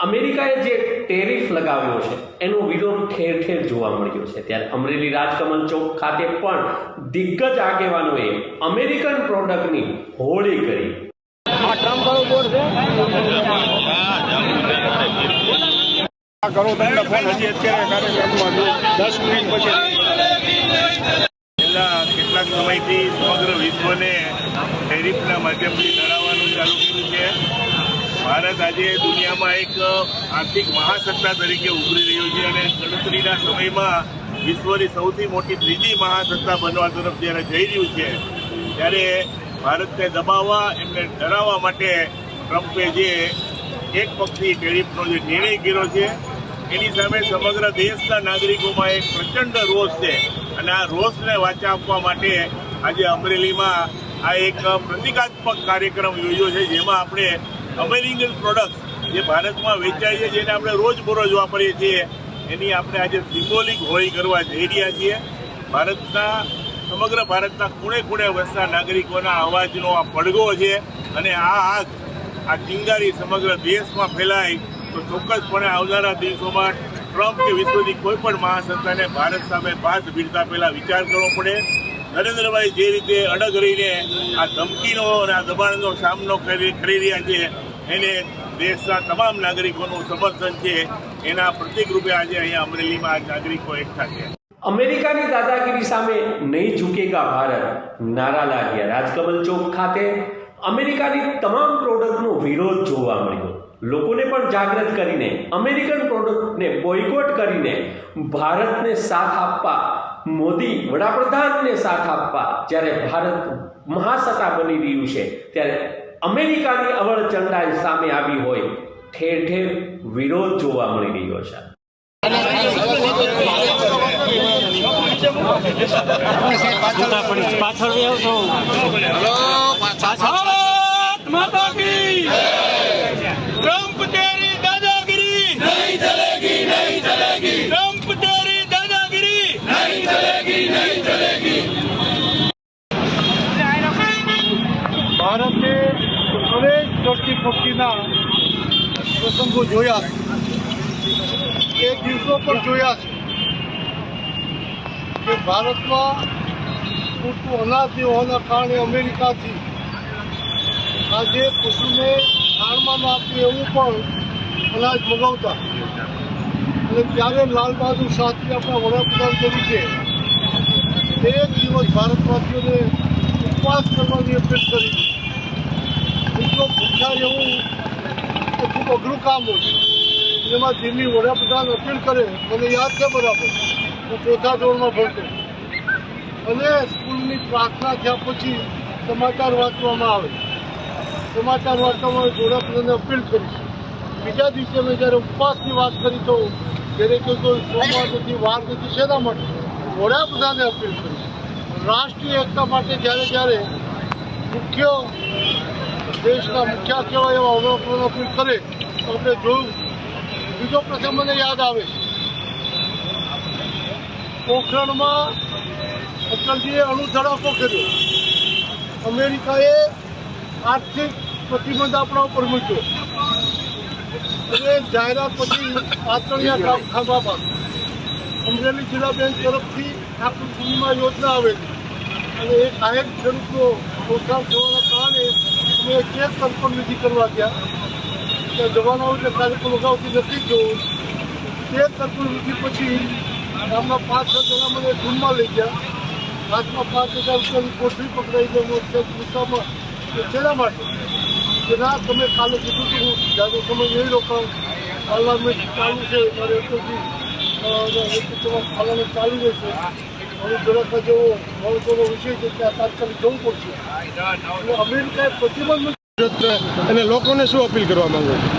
અમેરિકાએ જે ટેરિફ લગાવ્યો છે એનો વિરોધ ઠેર ઠેર જોવા મળ્યો છે। ત્યારે અમરેલી રાજકમલ ચોક ખાતે પણ દિગ્ગજ આગેવાનોએ અમેરિકન પ્રોડક્ટની હોળી કરી। આ ટ્રમ્પ વાળો બોર્ડ છે કરો તમને ફોન હજી અત્યારે કાર્યક્રમમાં 10 મિનિટ પછી છેલ્લા કેટલાક સમયથી સમગ્ર વિશ્વને ટેરિફના માધ્યમથી ડરાવવાનું ચાલુ કર્યું છે। ભારત આજે દુનિયામાં એક આર્થિક મહાસત્તા તરીકે ઉભરી રહ્યું છે અને ગણતરીના સમયમાં વિશ્વની સૌથી મોટી ત્રીજી મહાસત્તા બનવા તરફ જ્યારે જઈ રહ્યું છે ત્યારે ભારતને દબાવવા એમને ડરાવવા માટે ટ્રમ્પે જે એક પક્ષી ટેરિફનો જે નિર્ણય કર્યો છે એની સામે સમગ્ર દેશના નાગરિકોમાં એક પ્રચંડ રોષ છે અને આ રોષને વાચા આપવા માટે આજે અમરેલીમાં આ એક પ્રતિકાત્મક કાર્યક્રમ યોજ્યો છે જેમાં આપણે અમેરિકન પ્રોડક્ટ્સ જે ભારતમાં વેચાય છે જેને આપણે રોજબરોજ વાપરીએ છીએ એની આપણે આજે સિમ્બોલિક હોળી કરવા જઈ રહ્યા છીએ। સમગ્ર ભારતના ખૂણે ખૂણે વસતા નાગરિકોના અવાજનો આ પડઘો છે અને આ ચિંગારી સમગ્ર દેશમાં ફેલાય તો ચોક્કસપણે આવનારા દિવસોમાં ટ્રમ્પ કે વિશ્વની કોઈ પણ મહાસત્તાને ભારત સામે બાદ ભીડતા પહેલા વિચાર કરવો પડે। નરેન્દ્રભાઈ જે રીતે અડગ રહીને આ ધમકીનો અને આ દબાણનો સામનો કરી રહ્યા છે એને દેશના તમામ નાગરિકોનું સમર્થન છે। એના પ્રતિક રૂપે આજે અહીંયા અમરેલીમાં આ નાગરિકો એકઠા છે। અમેરિકાની દાદાગીરી સામે નહીં ઝૂકેગા ભારત નારા લાગ્યા। રાજકમલ ચોક ખાતે અમેરિકાની તમામ પ્રોડક્ટનો વિરોધ જોવા મળ્યો। લોકોને પણ જાગૃત કરીને અમેરિકન પ્રોડક્ટને બોયકોટ કરીને ભારતને સાથ આપવા મોદી વડાપ્રધાનને સાથ આપવા જ્યારે ભારત મહાસત્તા બની રહ્યું છે ત્યારે અમેરિકાની અવળચંડાઈ સામે આવી હોય ઠેર ઠેર વિરોધ જોવા મળી રહ્યો છે। माता की ट्रम्प तेरी दादागिरी नहीं चलेगी नहीं चलेगी ट्रम्प तेरी दादागिरी नहीं चलेगी नहीं चलेगी। ભારતે અનેક ધરતી પક્ષીના પ્રસંગો જોયા છે એ દિવસો પણ જોયા છે કે ભારતમાં પૂરતું અનાજ ન હોવાના કારણે અમેરિકાથી આજે પશુને ખાણમાં ના આપે એવું પણ અનાજ મગાવતા અને ત્યારે લાલ બહાદુર શાસ્ત્રી આપણા વડાપ્રધાન તરીકે એક દિવસ ભારતવાસીઓને ઉપવાસ કરવાની અપીલ કરી। મિત્રો ભૂખ્યા રહેવું એ ખૂબ અઘરું કામ હોય એમાં દિલ્હી વડાપ્રધાન અપીલ કરે મને યાદ છે બરાબર હું 4થા ધોરણમાં ભણતો અને સ્કૂલની પ્રાર્થના થયા પછી સમાચાર વાંચવામાં આવે સમાચાર વાંચવામાં વડાપ્રધાને અપીલ કરી। બીજા દિવસે મેં જ્યારે ઉપવાસની વાત કરી તો જ્યારે કોઈ સોમવાર નથી વાર નથી શેના માટે વડાપ્રધાને અપીલ કરી। રાષ્ટ્રીય એકતા માટે જ્યારે મુખ્ય દેશના મુખ્ય કહેવાય એવા વડાપ્રધાન અપીલ કરે તો આપણે જોયું। બીજો પ્રસંગ મને યાદ આવે છે પોખરણમાં અટલજીએ અણુ ધડાકો કર્યો। અમેરિકાએ આર્થિક પ્રતિબંધ આપણા ઉપર મૂક્યો અને જાહેરાત પછી આતળિયા કામ ખાવા બાદ અમરેલી જિલ્લા બેંક તરફથી આખી પૂર્ણિમા યોજના આવેલી અને એક આહેક ખેડૂતનો પ્રોત્સાહન થવાના કારણે અમે ચેક તર્પણ વિધિ કરવા ગયા ત્યાં જવાના એટલે કાર્યક્રમ અગાઉથી નથી જોયું। ચેક તર્પણ વિધિ પછી ગામના 5-6 જણા મને ધૂનમાં લઈ ગયા। હાથમાં 5,000 રૂપિયાની કોઠરી પકડાઈ ગઈ ગુસ્સામાં શેના માટે કે ના તમે કાલે કીધું કે હું જાજો સમય નહીં રોકાઉં પાર્લામેન્ટ ચાલુ છે મારે એટલું પાર્લામેન્ટ ચાલુ રહેશે હવે જરાક જેવો મહત્વનો વિષય છે ત્યાં તાત્કાલિક જવું પડશે એટલે અમેરિકાએ પ્રતિબંધ અને લોકોને શું અપીલ કરવા માંગો છો?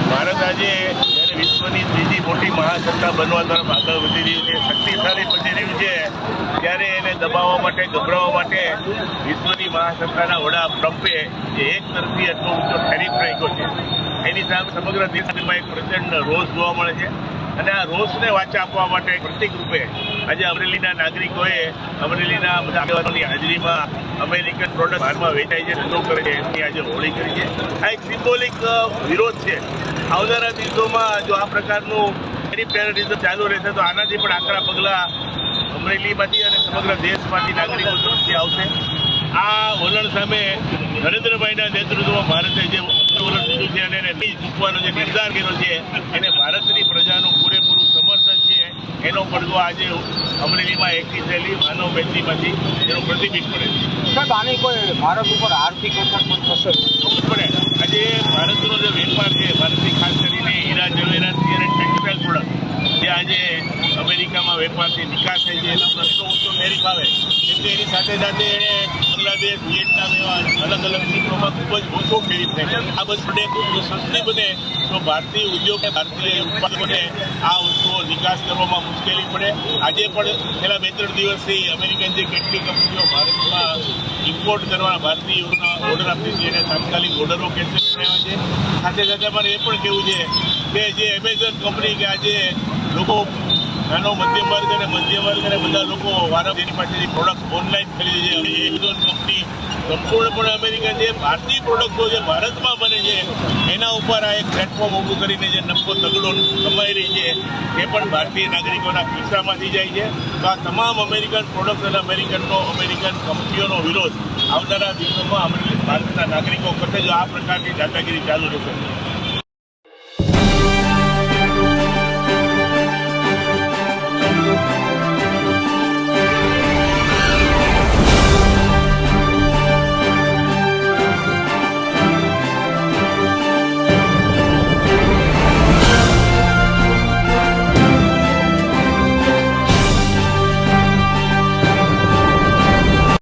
ભારત આજે જ્યારે વિશ્વની ત્રીજી મોટી મહાસત્તા બનવા તરફ આગળ વધી રહ્યું છે શક્તિશાળી બની રહ્યું છે ત્યારે એને દબાવવા માટે ગભરાવવા માટે વિશ્વની મહાસત્તાના વડા ટ્રમ્પે જે એક તરફી એટલો ઊંચો ટેરિફ રાખ્યો છે એની સામે સમગ્ર દેશમાં એક પ્રચંડ રોષ જોવા મળે છે અને આ રોષને વાચા આપવા માટે પ્રતિક રૂપે આજે અમરેલીના નાગરિકોએ અમરેલીના બધા આગેવાનોની હાજરીમાં અમેરિકન પ્રોડક્ટ બહારમાં વેચાય છે, ધંધો કરે છે, એમની આજે હોળી કરી છે. આ એક સિમ્બોલિક વિરોધ છે. આવનારા દિવસોમાં જો આ પ્રકારનું ટેરરિઝમ ચાલુ રહેશે તો આનાથી પણ આકરા પગલાં અમરેલીમાંથી અને સમગ્ર દેશમાંથી નાગરિકો તરફથી આવશે. આ વલણ સામે નરેન્દ્રભાઈના નેતૃત્વમાં ભારતે જે વલણ લીધું છે અને એને નહીં ચૂકવાનો જે નિર્ધાર કર્યો છે એને ભારતની પ્રજાનું પૂરેપૂરું સમર્થન છે. એનો પડઘો આજે અમરેલીમાં એકઠી થયેલી માનવ બેંકીમાંથી એનું પ્રતિબિંબ પડે છે. સાહેબ, આની કોઈ ભારત ઉપર આર્થિક અસર પણ થશે? પડે. આજે ભારતનો જે વેપાર છે, ભારતની ખાસ કરીને હીરા જવેરાતની અને ટેક્સટાઇલ પ્રોડક્ટ જે આજે અમેરિકામાં વેપારથી નિકાસ થાય છે એના પ્રશ્નો ઓછો ટેરિફ આવે એટલે એની સાથે સાથે એણે બાંગ્લાદેશ, વિયેટનામ એવા અલગ અલગ ક્ષેત્રોમાં ખૂબ જ ઓછો ટેરિફ થાય છે. આ બધી પ્રોડક્ટ જો સસ્તી બને તો ભારતીય ઉદ્યોગ, ભારતીય ઉત્પાદકોને આ વસ્તુઓ નિકાસ કરવામાં મુશ્કેલી પડે. આજે પણ છેલ્લા 2-3 દિવસથી અમેરિકન જે કેટલી કંપનીઓ ભારતમાં ઇમ્પોર્ટ કરવા ભારતીય ઓર્ડર આપતી હતી એને તાત્કાલિક ઓર્ડરો કેન્સલ કરાવ્યા છે. સાથે સાથે પણ એ પણ કેવું છે કે જે એમેઝોન કંપની કે આજે લોકો નાનો મધ્યમ વર્ગ અને બધા લોકો વારંવાર એની પાસેથી પ્રોડક્ટ ઓનલાઈન ખરીદે છે. એમેઝોન કંપની સંપૂર્ણપણે અમેરિકન જે ભારતીય પ્રોડક્ટો જે ભારતમાં બને છે એના ઉપર આ એક પ્લેટફોર્મ ઊભું કરીને જે નફો તગડો કમાઈ રહી છે એ પણ ભારતીય નાગરિકોના ખિસ્સામાંથી જાય છે. તો આ તમામ અમેરિકન પ્રોડક્ટ અને અમેરિકન કંપનીઓનો વિરોધ આવનારા દિવસોમાં ભારતના નાગરિકો કરશે જો આ પ્રકારની દાદાગીરી ચાલુ રહેશે.